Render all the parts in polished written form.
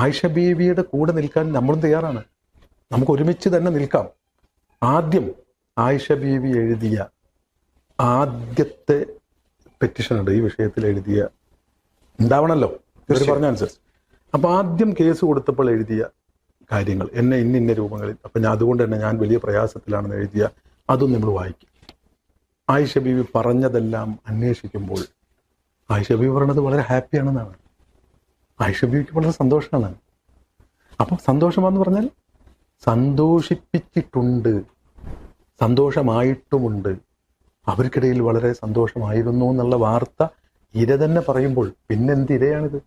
ആയിഷ ബീവിയുടെ കൂടെ നിൽക്കാൻ നമ്മളും തയ്യാറാണ്. നമുക്ക് ഒരുമിച്ച് തന്നെ നിൽക്കാം. ആദ്യം ആയിഷ ബീവി എഴുതിയ ആദ്യത്തെ പെറ്റിഷൻ ഉണ്ട്, ഈ വിഷയത്തിൽ എഴുതിയ ഉണ്ടാവണമല്ലോ ഇവർ പറഞ്ഞ അനുസരിച്ച്. അപ്പൊ ആദ്യം കേസ് കൊടുത്തപ്പോൾ എഴുതിയ കാര്യങ്ങൾ എന്നെ ഇന്ന രൂപങ്ങളിൽ, അപ്പൊ ഞാൻ അതുകൊണ്ട് തന്നെ ഞാൻ വലിയ പ്രയാസത്തിലാണെന്ന് എഴുതിയ അതും നമ്മൾ വായിക്കും. ആയിഷ ബീവി പറഞ്ഞതെല്ലാം അന്വേഷിക്കുമ്പോൾ ആയിഷ ബീവി പറഞ്ഞത് വളരെ ഹാപ്പിയാണെന്നാണ്. ആയിഷ ബീവിക്ക് വളരെ സന്തോഷമാണ്. അപ്പം സന്തോഷമാണെന്ന് പറഞ്ഞാൽ സന്തോഷിപ്പിച്ചിട്ടുണ്ട്, സന്തോഷമായിട്ടുമുണ്ട്, അവർക്കിടയിൽ വളരെ സന്തോഷമായിരുന്നു എന്നുള്ള വാർത്ത ഇര തന്നെ പറയുമ്പോൾ പിന്നെന്ത് ഇരയാണിത്?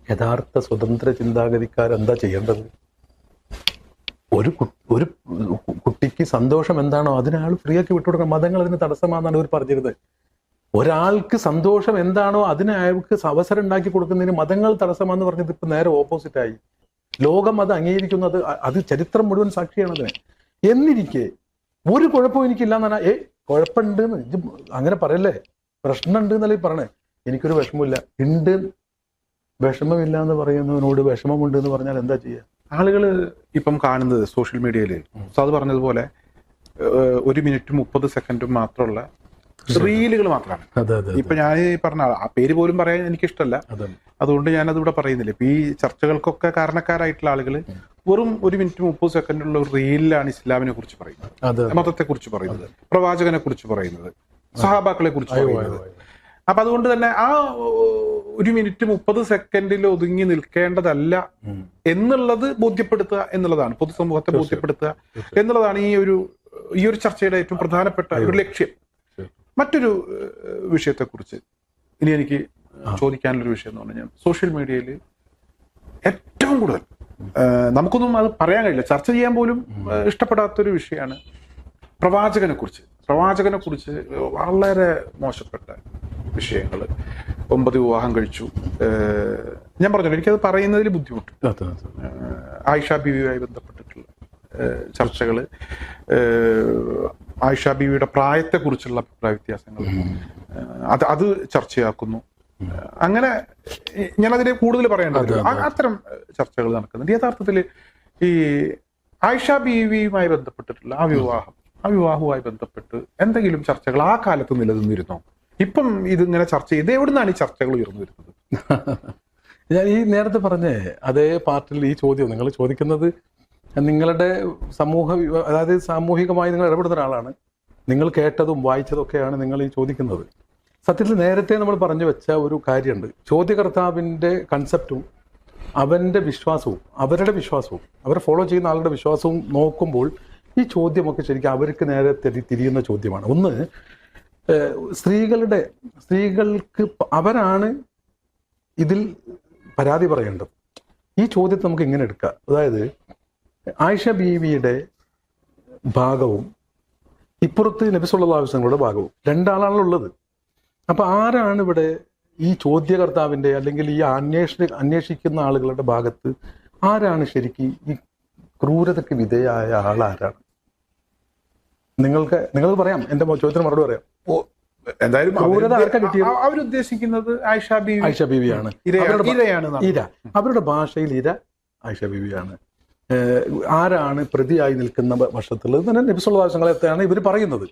യഥാർത്ഥ സ്വതന്ത്ര ചിന്താഗതിക്കാരെന്താ ചെയ്യേണ്ടത്? ഒരു കുട്ടിക്ക് സന്തോഷം എന്താണോ അതിനാൾ ഫ്രീ ആക്കി വിട്ടുകൊടുക്കണം. മതങ്ങൾ അതിന് തടസ്സമാണെന്നാണ് ഇവർ പറഞ്ഞിരുന്നത്. ഒരാൾക്ക് സന്തോഷം എന്താണോ അതിന് അയാൾക്ക് അവസരം ഉണ്ടാക്കി കൊടുക്കുന്നതിന് മതങ്ങൾ തടസ്സമാണെന്ന് പറഞ്ഞത് ഇപ്പൊ നേരെ ഓപ്പോസിറ്റായി. ലോകം അത് അംഗീകരിക്കുന്നത്, അത് ചരിത്രം മുഴുവൻ സാക്ഷിയാണ് അതിന്. എന്നിരിക്കെ ഒരു കുഴപ്പവും എനിക്കില്ല എന്ന് പറഞ്ഞാൽ കുഴപ്പമുണ്ട് അങ്ങനെ പറയല്ലേ, പ്രശ്നമുണ്ട് എന്നല്ലേ പറഞ്ഞേ. എനിക്കൊരു വിഷമമില്ല, ഉണ്ട് വിഷമമില്ല എന്ന് പറയുന്നതിനോട് വിഷമമുണ്ട് എന്ന് പറഞ്ഞാൽ എന്താ ചെയ്യുക? ആളുകൾ ഇപ്പം കാണുന്നത് സോഷ്യൽ മീഡിയയിൽ അത് പറഞ്ഞതുപോലെ 1 മിനിറ്റും 30 സെക്കൻഡും മാത്രമുള്ള റീലുകൾ മാത്രമാണ്. ഇപ്പൊ ഞാൻ പറഞ്ഞ ആ പേര് പോലും പറയാൻ എനിക്കിഷ്ടമല്ല, അതുകൊണ്ട് ഞാനതിവിടെ പറയുന്നില്ല. ഇപ്പൊ ഈ ചർച്ചകൾക്കൊക്കെ കാരണക്കാരായിട്ടുള്ള ആളുകൾ വെറും 1 മിനിറ്റ് 30 സെക്കൻഡുള്ള ഒരു റീലിലാണ് ഇസ്ലാമിനെ കുറിച്ച് പറയുന്നത്, മതത്തെ കുറിച്ച് പറയുന്നത്, പ്രവാചകനെ കുറിച്ച് പറയുന്നത്, സഹാബാക്കളെ കുറിച്ച് പറയുന്നത്. അപ്പൊ അതുകൊണ്ട് തന്നെ ആ 1 മിനിറ്റ് 30 സെക്കൻഡിൽ ഒതുങ്ങി നിൽക്കേണ്ടതല്ല എന്നുള്ളത് ബോധ്യപ്പെടുത്തുക എന്നുള്ളതാണ്, പൊതുസമൂഹത്തെ ബോധ്യപ്പെടുത്തുക എന്നുള്ളതാണ് ഈ ഒരു ചർച്ചയുടെ ഏറ്റവും പ്രധാനപ്പെട്ട ഒരു ലക്ഷ്യം. മറ്റൊരു വിഷയത്തെക്കുറിച്ച് ഇനി എനിക്ക് ചോദിക്കാനുള്ളൊരു വിഷയം എന്ന് പറഞ്ഞാൽ, സോഷ്യൽ മീഡിയയിൽ ഏറ്റവും കൂടുതൽ നമുക്കൊന്നും അത് പറയാൻ കഴിയില്ല, ചർച്ച ചെയ്യാൻ പോലും ഇഷ്ടപ്പെടാത്തൊരു വിഷയമാണ് പ്രവാചകനെ കുറിച്ച് വളരെ മോശപ്പെട്ട വിഷയങ്ങൾ. 9 വിവാഹം കഴിച്ചു, ഞാൻ പറഞ്ഞല്ലോ എനിക്കത് പറയുന്നതിൽ ബുദ്ധിമുട്ട്. ആയിഷ ബീവിയുമായി ബന്ധപ്പെട്ടിട്ടുള്ള ചർച്ചകൾ, ആയിഷ ബീവിയുടെ പ്രായത്തെക്കുറിച്ചുള്ള അഭിപ്രായ വ്യത്യാസങ്ങൾ അത് ചർച്ചയാക്കുന്നു. അങ്ങനെ ഞാനതിനെ കൂടുതൽ പറയേണ്ടത് അത്തരം ചർച്ചകൾ നടക്കുന്നുണ്ട്. യഥാർത്ഥത്തിൽ ഈ ആയിഷ ബീവിയുമായി ബന്ധപ്പെട്ടിട്ടുള്ള ആ വിവാഹവുമായി ബന്ധപ്പെട്ട് എന്തെങ്കിലും ചർച്ചകൾ ആ കാലത്ത് നിലനിന്നിരുന്നോ? ഇപ്പം ഇതിങ്ങനെ ചർച്ച ചെയ്ത് എവിടുന്നാണ് ഈ ചർച്ചകൾ ഉയർന്നു വരുന്നത്? ഞാൻ ഈ നേരത്തെ പറഞ്ഞേ അതേ പാർട്ടിൽ ഈ ചോദ്യം നിങ്ങൾ ചോദിക്കുന്നത്, നിങ്ങളുടെ അതായത് സാമൂഹികമായി നിങ്ങൾ ഇടപെടുന്ന ഒരാളാണ്, നിങ്ങൾ കേട്ടതും വായിച്ചതും ഒക്കെയാണ് നിങ്ങൾ ഈ ചോദിക്കുന്നത്. സത്യത്തിൽ നേരത്തെ നമ്മൾ പറഞ്ഞു വെച്ച ഒരു കാര്യമുണ്ട്. ചോദ്യകർത്താവിൻ്റെ കൺസെപ്റ്റും അവരുടെ വിശ്വാസവും അവരെ ഫോളോ ചെയ്യുന്ന ആളുടെ വിശ്വാസവും നോക്കുമ്പോൾ ഈ ചോദ്യമൊക്കെ ശരിക്കും അവർക്ക് നേരെ തിരിയുന്ന ചോദ്യമാണ്. ഒന്ന്, സ്ത്രീകൾക്ക് അവരാണ് ഇതിൽ പരാതി പറയേണ്ടത്. ഈ ചോദ്യത്തെ നമുക്ക് ഇങ്ങനെ എടുക്കാം. അതായത് ആയിഷ ബീവിയുടെ ഭാഗവും ഇപ്പുറത്ത് നബി സല്ലല്ലാഹു അലൈഹി വസല്ലമയുടെ ഭാഗവും രണ്ടാളാണല്ലോ ഉള്ളത്. അപ്പൊ ആരാണ് ഇവിടെ ഈ ചോദ്യകർത്താവിന്റെ അല്ലെങ്കിൽ ഈ അന്വേഷിക്കുന്ന ആളുകളുടെ ഭാഗത്ത് ആരാണ് ശരിക്കും ഈ ക്രൂരതയ്ക്ക് വിധേയായ ആളാരാണ്? നിങ്ങൾക്ക് പറയാം, എന്റെ ചോദ്യത്തിന് മറുപടി പറയാം. എന്തായാലും ക്രൂരത ആർക്കാ കിട്ടിയത്? അവരുദ്ദേശിക്കുന്നത് ആയിഷ ബീവിയാണ്. ഇര അവരുടെ ഭാഷയിൽ ഇര ആയിഷ ബീവിയാണ്. ആരാണ് പ്രതിയായി നിൽക്കുന്ന വർഷത്തുള്ളത് തന്നെ നബി സല്ലല്ലാഹു അലൈഹി വസല്ലമയാണ് ഇവർ പറയുന്നത്.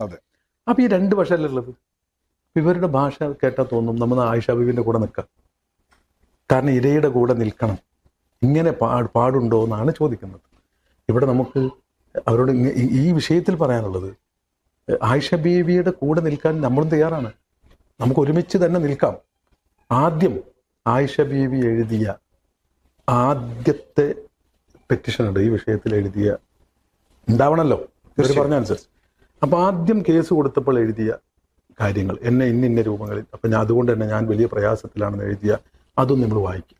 അപ്പൊ ഈ 2 വർഷമല്ലുള്ളത്. ഇവരുടെ ഭാഷ കേട്ടാൽ തോന്നും നമ്മൾ ആയിഷ ബീവിന്റെ കൂടെ നിൽക്കാം, കാരണം ഇരയുടെ കൂടെ നിൽക്കണം. ഇങ്ങനെ പാടുണ്ടോ എന്നാണ് ചോദിക്കുന്നത്. ഇവിടെ നമുക്ക് അവരോട് ഈ വിഷയത്തിൽ പറയാനുള്ളത്, ആയിഷ ബീവിയുടെ കൂടെ നിൽക്കാൻ നമ്മളും തയ്യാറാണ്. നമുക്ക് ഒരുമിച്ച് തന്നെ നിൽക്കാം. ആദ്യം ആയിഷ ബീവി എഴുതിയ ആദ്യത്തെ പെറ്റിഷൻ ഉണ്ട്, ഈ വിഷയത്തിൽ എഴുതിയ ഉണ്ടാവണമല്ലോ ഇവർ പറഞ്ഞ അനുസരിച്ച്. അപ്പൊ ആദ്യം കേസ് കൊടുത്തപ്പോൾ എഴുതിയ കാര്യങ്ങൾ എന്നെ ഇന്ന രൂപങ്ങളിൽ, അപ്പൊ ഞാൻ അതുകൊണ്ട് തന്നെ ഞാൻ വലിയ പ്രയാസത്തിലാണെന്ന് എഴുതിയ അതും നമ്മൾ വായിക്കും.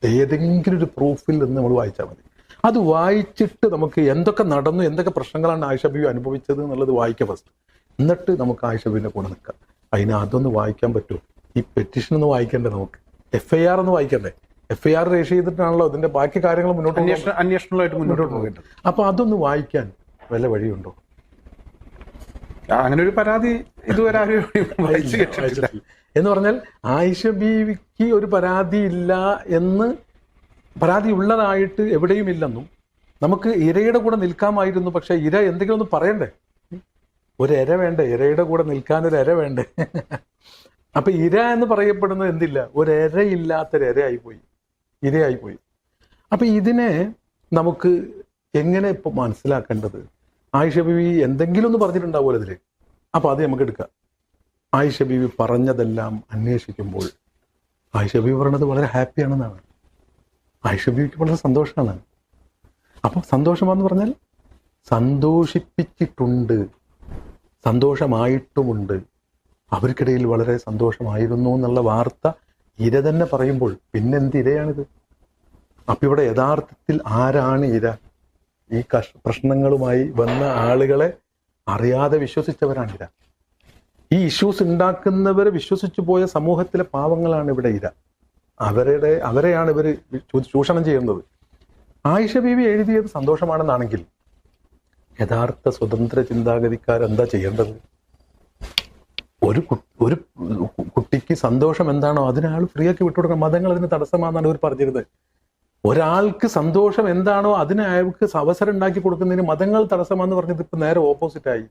ഏതെങ്കിലും ഒരു പ്രൂഫിൽ നിന്ന് നമ്മൾ വായിച്ചാൽ മതി. അത് വായിച്ചിട്ട് നമുക്ക് എന്തൊക്കെ നടന്നു, എന്തൊക്കെ പ്രശ്നങ്ങളാണ് ആയിഷ ബീവി അനുഭവിച്ചത് എന്നുള്ളത് വായിക്കാം ഫസ്റ്റ്. എന്നിട്ട് നമുക്ക് ആയിഷ ബീവിനെ കൂടെ നിൽക്കാം. അതിന് അതൊന്ന് വായിക്കാൻ പറ്റുമോ? ഈ പെറ്റീഷൻ ഒന്ന് വായിക്കണ്ടേ? നമുക്ക് FIR ഒന്ന് വായിക്കണ്ടേ? FIR രജിസ്റ്റർ ചെയ്തിട്ടാണല്ലോ അതിന്റെ ബാക്കി കാര്യങ്ങൾ അന്വേഷണമായിട്ട് മുന്നോട്ട് പോകേണ്ടത്. അപ്പൊ അതൊന്ന് വായിക്കാൻ വല്ല വഴിയുണ്ടോ? അങ്ങനെ ഒരു പരാതി ഇതുവരെ എന്ന് പറഞ്ഞാൽ ആയിഷ ബീവിക്ക് ഒരു പരാതി ഇല്ല എന്ന് പരാതി ഉള്ളതായിട്ട് എവിടെയും ഇല്ലെന്നും നമുക്ക് ഇരയുടെ കൂടെ നിൽക്കാമായിരുന്നു, പക്ഷെ ഇര എന്തെങ്കിലും ഒന്ന് പറയണ്ടേ, ഒരു ഇര വേണ്ടേ, ഇരയുടെ കൂടെ നിൽക്കാൻ ഒരു ഇര വേണ്ടേ. അപ്പൊ ഇര എന്ന് പറയപ്പെടുന്നത് എന്തില്ല, ഒരു ഇരയില്ലാത്തൊരു ഇരയായിപ്പോയി. അപ്പൊ ഇതിനെ നമുക്ക് എങ്ങനെ ഇപ്പൊ മനസ്സിലാക്കേണ്ടത്? ആയിഷ ബീവി എന്തെങ്കിലും ഒന്ന് പറഞ്ഞിട്ടുണ്ടാവുമല്ലോ ഇതില്. അപ്പൊ അത് നമുക്ക് എടുക്കാം. ആയിഷ ബീവി പറഞ്ഞതെല്ലാം അന്വേഷിക്കുമ്പോൾ ആയിഷ ബീവി പറഞ്ഞത് വളരെ ഹാപ്പിയാണെന്നാണ്. ആയിഷ ബീവിക്ക് വളരെ സന്തോഷമാണ്. അപ്പൊ സന്തോഷമാണെന്ന് പറഞ്ഞാൽ സന്തോഷിപ്പിച്ചിട്ടുണ്ട്, സന്തോഷമായിട്ടുമുണ്ട്, അവർക്കിടയിൽ വളരെ സന്തോഷമായിരുന്നു എന്നുള്ള വാർത്ത ഇര തന്നെ പറയുമ്പോൾ പിന്നെന്ത് ഇരയാണിത്? അപ്പൊ ഇവിടെ യഥാർത്ഥത്തിൽ ആരാണ് ഇര? ഈ പ്രശ്നങ്ങളുമായി വന്ന ആളുകളെ അറിയാതെ വിശ്വസിച്ചവരാണ് ഇര. ഈ ഇഷ്യൂസ് ഉണ്ടാക്കുന്നവരെ വിശ്വസിച്ചു പോയ സമൂഹത്തിലെ പാവങ്ങളാണ് ഇവിടെ ഇര. അവരെയാണ് ഇവർ ചൂഷണം ചെയ്യുന്നത്. ആയിഷ ബീവി എഴുതിയത് സന്തോഷമാണെന്നാണെങ്കിൽ യഥാർത്ഥ സ്വതന്ത്ര ചിന്താഗതിക്കാരെന്താ ചെയ്യേണ്ടത്? ഒരു കുട്ടിക്ക് സന്തോഷം എന്താണോ അതിനാൾ ഫ്രീ ആക്കി വിട്ടുകൊടുക്കണം. മതങ്ങൾ അതിന് തടസ്സമാണെന്നാണ് ഇവർ പറഞ്ഞിരുന്നത്. ഒരാൾക്ക് സന്തോഷം എന്താണോ അതിന് അയാൾക്ക് അവസരം ഉണ്ടാക്കി കൊടുക്കുന്നതിന് മതങ്ങൾ തടസ്സമാണെന്ന് പറഞ്ഞത് ഇപ്പൊ നേരെ ഓപ്പോസിറ്റായി.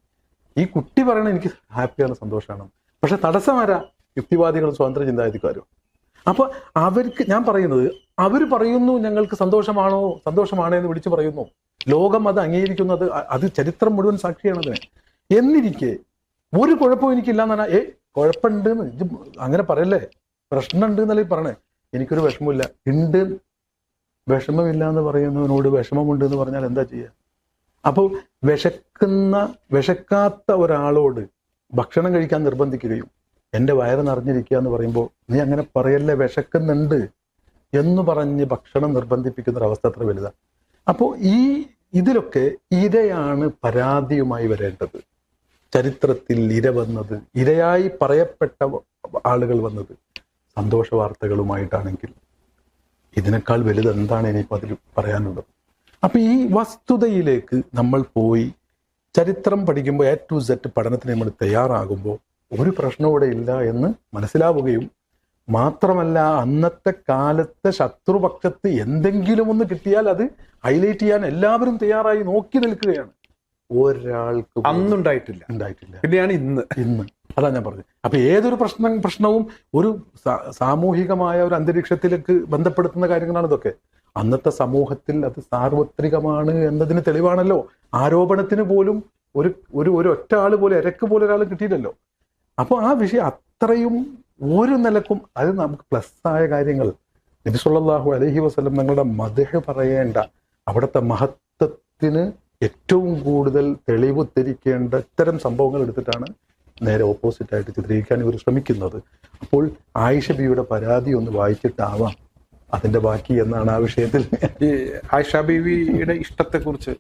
ഈ കുട്ടി പറയണ എനിക്ക് ഹാപ്പിയാണ്, സന്തോഷമാണ്, പക്ഷെ തടസ്സമാരാ? യുക്തിവാദികളും സ്വതന്ത്ര ചിന്താഗതിക്കാരും. അപ്പൊ അവർക്ക് ഞാൻ പറയുന്നത്, അവർ പറയുന്നു ഞങ്ങൾക്ക് സന്തോഷമാണ് എന്ന് വിളിച്ചു പറയുന്നു. ലോകം അത് അംഗീകരിക്കുന്നത്, അത് ചരിത്രം മുഴുവൻ സാക്ഷിയാണ് അതിന്. എന്നിരിക്കെ ഒരു കുഴപ്പവും എനിക്കില്ല എന്ന് പറഞ്ഞാൽ കുഴപ്പമുണ്ട് അങ്ങനെ പറയല്ലേ, പ്രശ്നമുണ്ട് എന്നല്ലേ പറയണേ. എനിക്കൊരു വിഷമമില്ല. ഉണ്ട്, വിഷമമില്ല എന്ന് പറയുന്നവനോട് വിഷമമുണ്ട് എന്ന് പറഞ്ഞാൽ എന്താ ചെയ്യുക? അപ്പോൾ വിശക്കാത്ത ഒരാളോട് ഭക്ഷണം കഴിക്കാൻ നിർബന്ധിക്കുകയും എൻ്റെ വയറ് നിറഞ്ഞിരിക്കുക എന്ന് പറയുമ്പോൾ നീ അങ്ങനെ പറയല്ലേ, വിശക്കുന്നുണ്ട് എന്ന് പറഞ്ഞ് ഭക്ഷണം നിർബന്ധിപ്പിക്കുന്ന ഒരവസ്ഥ അത്ര വലുതാണ്. അപ്പോൾ ഇതിലൊക്കെ ഇരയാണ് പരാതിയുമായി വരേണ്ടത്. ചരിത്രത്തിൽ ഇര വന്നത്, ഇരയായി പറയപ്പെട്ട ആളുകൾ വന്നത് സന്തോഷ വാർത്തകളുമായിട്ടാണെങ്കിൽ ഇതിനേക്കാൾ വലുത് എന്താണ് ഇനിയിപ്പോൾ അതിൽ പറയാനുള്ളത്? അപ്പൊ ഈ വസ്തുതയിലേക്ക് നമ്മൾ പോയി ചരിത്രം പഠിക്കുമ്പോൾ A to Z പഠനത്തിന് നമ്മൾ തയ്യാറാകുമ്പോൾ ഒരു പ്രശ്നം ഇവിടെ ഇല്ല എന്ന് മനസ്സിലാവുകയും മാത്രമല്ല, അന്നത്തെ കാലത്തെ ശത്രുപക്ഷത്ത് എന്തെങ്കിലും ഒന്ന് കിട്ടിയാൽ അത് ഹൈലൈറ്റ് ചെയ്യാൻ എല്ലാവരും തയ്യാറായി നോക്കി നിൽക്കുകയാണ്. ഒരാൾക്ക് അന്നുണ്ടായിട്ടില്ല. പിന്നെയാണ് ഇന്ന്. അതാ ഞാൻ പറഞ്ഞത്. അപ്പൊ ഏതൊരു പ്രശ്നവും ഒരു സാമൂഹികമായ ഒരു അന്തരീക്ഷത്തിലേക്ക് ബന്ധപ്പെടുത്തുന്ന കാര്യങ്ങളാണ് ഇതൊക്കെ. അന്നത്തെ സമൂഹത്തിൽ അത് സാർവത്രികമാണ് എന്നതിന് തെളിവാണല്ലോ. ആരോപണത്തിന് പോലും ഒരു ഒറ്റ ആള് പോലും ഇരക്ക് പോലും ഒരാൾ കിട്ടിയില്ലല്ലോ. അപ്പൊ ആ വിഷയം അത്രയും ഒരു നിലക്കും അത് നമുക്ക് പ്ലസ് ആയ കാര്യങ്ങൾ. നബി സല്ലല്ലാഹു അലൈഹി വസല്ലം തങ്ങളുടെ മദ്ഹ് പറയേണ്ട, അവിടുത്തെ മഹത്വത്തിന് ഏറ്റവും കൂടുതൽ തെളിവ് ധരിക്കേണ്ട ഇത്തരം സംഭവങ്ങൾ എടുത്തിട്ടാണ് നേരെ ഓപ്പോസിറ്റ് ആയിട്ട് ചിത്രീകരിക്കാൻ ഇവർ ശ്രമിക്കുന്നത്. അപ്പോൾ ആയിഷ ബീവിയുടെ പരാതി ഒന്ന് വായിച്ചിട്ടാവാം അതിന്റെ ബാക്കി എന്നാണ് ആ വിഷയത്തിൽ. ഈ ആയിഷ ബീവിയുടെ ഇഷ്ടത്തെ കുറിച്ച്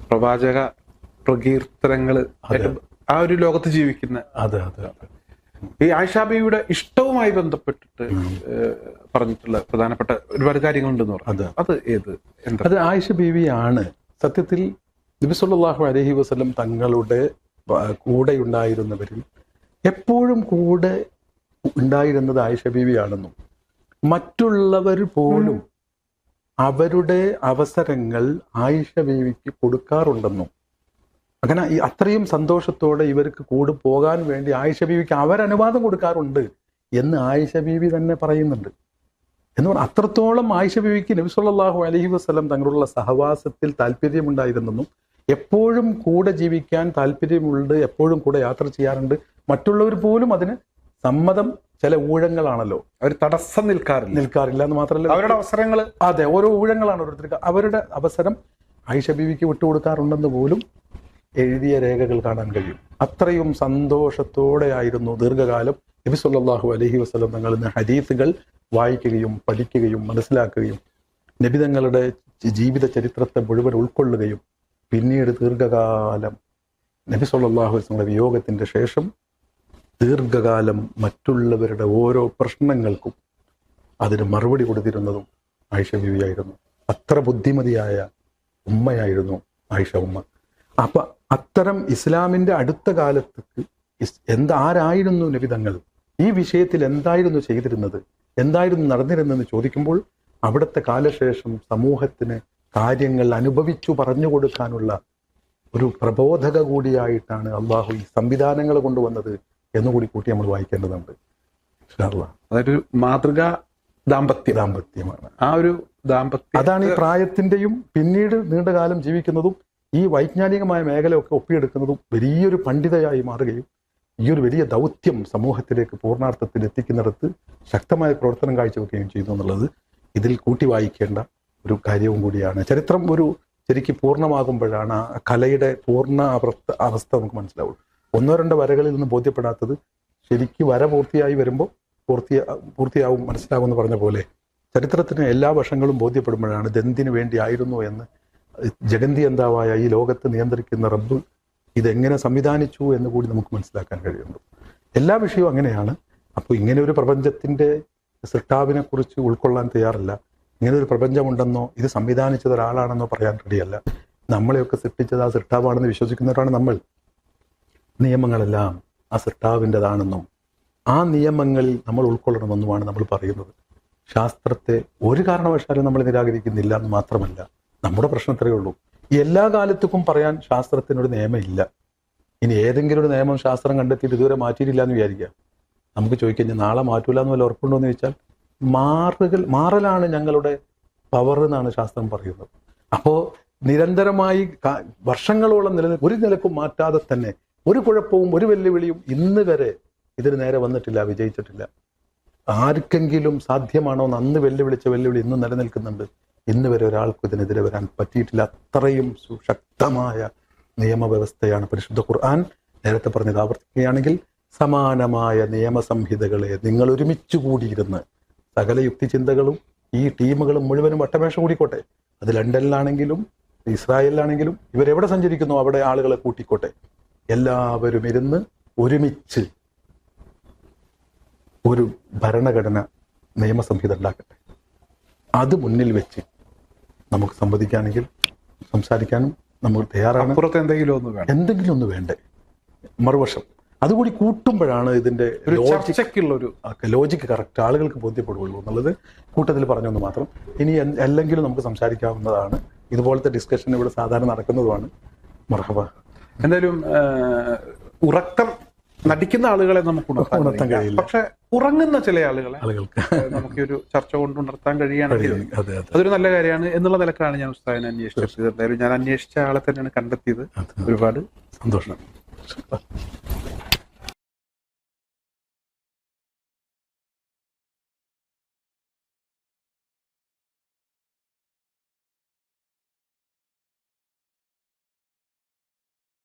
പ്രവാചക പ്രകീർത്തനങ്ങള് ആ ഒരു ലോകത്ത് ജീവിക്കുന്ന ഈ ആയിഷ ബീവിയുടെ ഇഷ്ടവുമായി ബന്ധപ്പെട്ടിട്ട് പറഞ്ഞിട്ടുള്ള പ്രധാനപ്പെട്ട ഒരുപാട് കാര്യങ്ങളുണ്ടെന്ന് പറഞ്ഞു. അത് എന്താ? അത് ആയിഷ ബീവിയാണ് സത്യത്തിൽ നബി സല്ലല്ലാഹു അലൈഹി വസല്ലം തങ്ങളുടെ കൂടെ ഉണ്ടായിരുന്നവരിൽ എപ്പോഴും കൂടെ ഉണ്ടായിരുന്നത് ആയിഷ ബീവിയാണെന്നും മറ്റുള്ളവർ പോലും അവരുടെ അവസരങ്ങൾ ആയിഷ ബീവിക്ക് കൊടുക്കാറുണ്ടെന്നും, അങ്ങനെ അത്രയും സന്തോഷത്തോടെ ഇവർക്ക് കൂടെ പോകാൻ വേണ്ടി ആയിഷ ബീവിക്ക് അവരനുവാദം കൊടുക്കാറുണ്ട് എന്ന് ആയിഷ ബീവി തന്നെ പറയുന്നുണ്ട്. എന്ന് പറഞ്ഞാൽ അത്രത്തോളം ആയിഷ ബീവിക്ക് നബി സല്ലല്ലാഹു അലൈഹി വസല്ലം തങ്ങളുള്ള സഹവാസത്തിൽ താല്പര്യമുണ്ടായിരുന്നെന്നും എപ്പോഴും കൂടെ ജീവിക്കാൻ താല്പര്യമുണ്ട്, എപ്പോഴും കൂടെ യാത്ര ചെയ്യാറുണ്ട്, മറ്റുള്ളവർ പോലും അതിന് സമ്മതം. ചില ഊഴങ്ങളാണല്ലോ, അവർ തടസ്സം നിൽക്കാറില്ല എന്ന് മാത്രമല്ല അവരുടെ അവസരങ്ങൾ, അതെ, ഓരോ ഊഴങ്ങളാണ് ഓരോരുത്തർക്ക്. അവരുടെ അവസരം ആയിഷ ബീവിക്ക് വിട്ടുകൊടുക്കാറുണ്ടെന്ന് പോലും എഴുതിയ രേഖകൾ കാണാൻ കഴിയും. അത്രയും സന്തോഷത്തോടെ ആയിരുന്നു ദീർഘകാലം നബി സല്ലല്ലാഹു അലൈഹി വസല്ലം തങ്ങൾ ഹദീസുകൾ വായിക്കുകയും പഠിക്കുകയും മനസ്സിലാക്കുകയും നബി തങ്ങളുടെ ജീവിത ചരിത്രത്തെ മുഴുവൻ ഉൾക്കൊള്ളുകയും പിന്നീട് ദീർഘകാലം നബി സല്ലല്ലാഹു അലൈഹി വസല്ലം വിയോഗത്തിന്റെ ശേഷം ദീർഘകാലം മറ്റുള്ളവരുടെ ഓരോ പ്രശ്നങ്ങൾക്കും അതിന് മറുപടി കൊടുത്തിരുന്നതും ആയിഷ ബീവിയായിരുന്നു. അത്ര ബുദ്ധിമതിയായ ഉമ്മയായിരുന്നു ആയിഷ ഉമ്മ. അപ്പൊ അത്തരം ഇസ്ലാമിന്റെ അടുത്ത കാലത്തേക്ക് ആരായിരുന്നു നബി തങ്ങൾ, ഈ വിഷയത്തിൽ എന്തായിരുന്നു ചെയ്തിരുന്നത്, എന്തായിരുന്നു നടന്നിരുന്നെന്ന് ചോദിക്കുമ്പോൾ അവിടുത്തെ കാലശേഷം സമൂഹത്തിന് കാര്യങ്ങൾ അനുഭവിച്ചു പറഞ്ഞു കൊടുക്കാനുള്ള ഒരു പ്രബോധക കൂടിയായിട്ടാണ് അള്ളാഹു ഈ സംവിധാനങ്ങൾ കൊണ്ടുവന്നത് എന്നുകൂടി കൂട്ടി നമ്മൾ വായിക്കേണ്ടതുണ്ട്. അതൊരു മാതൃകാ ദാമ്പത്യമാണ്. ആ ഒരു ദാമ്പത്യം അതാണ് ഈ പ്രായത്തിന്റെയും പിന്നീട് നീണ്ടകാലം ജീവിക്കുന്നതും ഈ വൈജ്ഞാനികമായ മേഖലയൊക്കെ ഒപ്പിയെടുക്കുന്നതും വലിയൊരു പണ്ഡിതയായി മാറുകയും ഈ ഒരു വലിയ ദൗത്യം സമൂഹത്തിലേക്ക് പൂർണ്ണാർത്ഥത്തിൽ എത്തിക്കുന്നിടത്ത് ശക്തമായ പ്രവർത്തനം കാഴ്ചവെക്കുകയും ചെയ്തു എന്നുള്ളത് ഇതിൽ കൂട്ടി വായിക്കേണ്ട ഒരു കാര്യവും കൂടിയാണ്. ചരിത്രം ഒരു ശരിക്കും പൂർണ്ണമാകുമ്പോഴാണ് ആ കലയുടെ പൂർണ്ണ അവസ്ഥ നമുക്ക് മനസ്സിലാവുള്ളൂ. ഒന്നോ രണ്ടോ വരകളിൽ നിന്ന് ബോധ്യപ്പെടാത്തത് ശരിക്കും വര പൂർത്തിയായി വരുമ്പോൾ പൂർത്തിയാവും മനസ്സിലാവുമെന്ന് പറഞ്ഞ പോലെ ചരിത്രത്തിന് എല്ലാ വശങ്ങളും ബോധ്യപ്പെടുമ്പോഴാണ് ഇതെന്തിനു വേണ്ടിയായിരുന്നു എന്ന് ജഗന്തിയന്താവായ ഈ ലോകത്ത് നിയന്ത്രിക്കുന്ന റബ്ബ് ഇതെങ്ങനെ സംവിധാനിച്ചു എന്ന് കൂടി നമുക്ക് മനസ്സിലാക്കാൻ കഴിയുന്നു. എല്ലാ വിഷയവും അങ്ങനെയാണ്. അപ്പോൾ ഇങ്ങനെ ഒരു പ്രപഞ്ചത്തിന്റെ സൃഷ്ടാവിനെ കുറിച്ച് ഉൾക്കൊള്ളാൻ തയ്യാറല്ല. ഇങ്ങനെ ഒരു പ്രപഞ്ചമുണ്ടെന്നോ ഇത് സംവിധാനിച്ചത് ഒരാളാണെന്നോ പറയാൻ റെഡിയല്ല. നമ്മളെയൊക്കെ സൃഷ്ടിച്ചത് ആ സൃഷ്ടാവാണെന്ന് വിശ്വസിക്കുന്നവരാണ് നമ്മൾ. നിയമങ്ങളെല്ലാം ആ സൃഷ്ടാവിൻ്റെതാണെന്നും ആ നിയമങ്ങളിൽ നമ്മൾ ഉൾക്കൊള്ളണമെന്നുമാണ് നമ്മൾ പറയുന്നത്. ശാസ്ത്രത്തെ ഒരു കാരണവശാലും നമ്മൾ നിരാകരിക്കുന്നില്ല എന്ന് മാത്രമല്ല, നമ്മുടെ പ്രശ്നം ഇത്രയേ ഉള്ളൂ, എല്ലാ കാലത്തേക്കും പറയാൻ ശാസ്ത്രത്തിനൊരു നിയമമില്ല. ഇനി ഏതെങ്കിലും ഒരു നിയമം ശാസ്ത്രം കണ്ടെത്തിയിട്ട് ഇതുവരെ മാറ്റിയിട്ടില്ല എന്ന് വിചാരിക്കുക. നമുക്ക് ചോദിക്കഴിഞ്ഞാൽ നാളെ മാറ്റൂല എന്ന് വല്ല ഉറപ്പുണ്ടോ എന്ന് ചോദിച്ചാൽ മാറലാണ് ഞങ്ങളുടെ പവർ എന്നാണ് ശാസ്ത്രം പറയുന്നത്. അപ്പോൾ നിരന്തരമായി വർഷങ്ങളോളം ഒരു നിലക്കും മാറ്റാതെ തന്നെ ഒരു കുഴപ്പവും ഒരു വെല്ലുവിളിയും ഇന്ന് വരെ ഇതിന് നേരെ വന്നിട്ടില്ല, വിജയിച്ചിട്ടില്ല. ആർക്കെങ്കിലും സാധ്യമാണോ എന്ന് അന്ന് വെല്ലുവിളിച്ച വെല്ലുവിളി ഇന്ന് നിലനിൽക്കുന്നുണ്ട്. ഇന്ന് വരെ ഒരാൾക്കും ഇതിനെതിരെ വരാൻ പറ്റിയിട്ടില്ല. അത്രയും സുശക്തമായ നിയമവ്യവസ്ഥയാണ് പരിശുദ്ധ ഖുർആൻ. നേരത്തെ പറഞ്ഞത് ആവർത്തിക്കുകയാണെങ്കിൽ സമാനമായ നിയമസംഹിതകളെ നിങ്ങൾ ഒരുമിച്ച് കൂടിയിരുന്ന് സകല യുക്തിചിന്തകളും ഈ ടീമുകളും മുഴുവനും വട്ടമേശ കൂടിക്കോട്ടെ. അത് ലണ്ടനിലാണെങ്കിലും ഇസ്രായേലിലാണെങ്കിലും ഇവരെവിടെ സഞ്ചരിക്കുന്നു അവിടെ ആളുകളെ കൂട്ടിക്കോട്ടെ. എല്ലാവരും ഇരുന്ന് ഒരുമിച്ച് ഒരു ഭരണഘടന നിയമസംഹിത ഉണ്ടാക്കട്ടെ. അത് മുന്നിൽ വെച്ച് നമുക്ക് സംസാരിക്കാനും നമ്മൾ തയ്യാറാണ്. എന്തെങ്കിലും ഒന്ന് വേണ്ടേ മറുവശം അതുകൂടി കൂട്ടുമ്പോഴാണ് ഇതിന്റെ ലോജിക്ക് കറക്റ്റ് ആളുകൾക്ക് ബോധ്യപ്പെടുകയുള്ളൂ എന്നുള്ളത് കൂട്ടത്തിൽ പറഞ്ഞൊന്ന് മാത്രം. ഇനി അല്ലെങ്കിലും നമുക്ക് സംസാരിക്കാവുന്നതാണ്. ഇതുപോലത്തെ ഡിസ്കഷൻ ഇവിടെ സാധാരണ നടക്കുന്നതുമാണ്. മർഹബ. എന്തായാലും ഉറക്കം നടിക്കുന്ന ആളുകളെ നമുക്ക് ഉണർത്താൻ കഴിയില്ല, പക്ഷെ ഉറങ്ങുന്ന ചില ആളുകൾക്ക് നമുക്ക് ഒരു ചർച്ച കൊണ്ട് ഉണർത്താൻ കഴിയുകയാണെങ്കിൽ അതൊരു നല്ല കാര്യമാണ് എന്നുള്ള നിലക്കാണ് ഞാൻ ഉസ്താദിനെ അന്വേഷിച്ചത്. എന്തായാലും ഞാൻ അന്വേഷിച്ച ആളെ തന്നെയാണ് കണ്ടെത്തിയത്. ഒരുപാട് സന്തോഷം.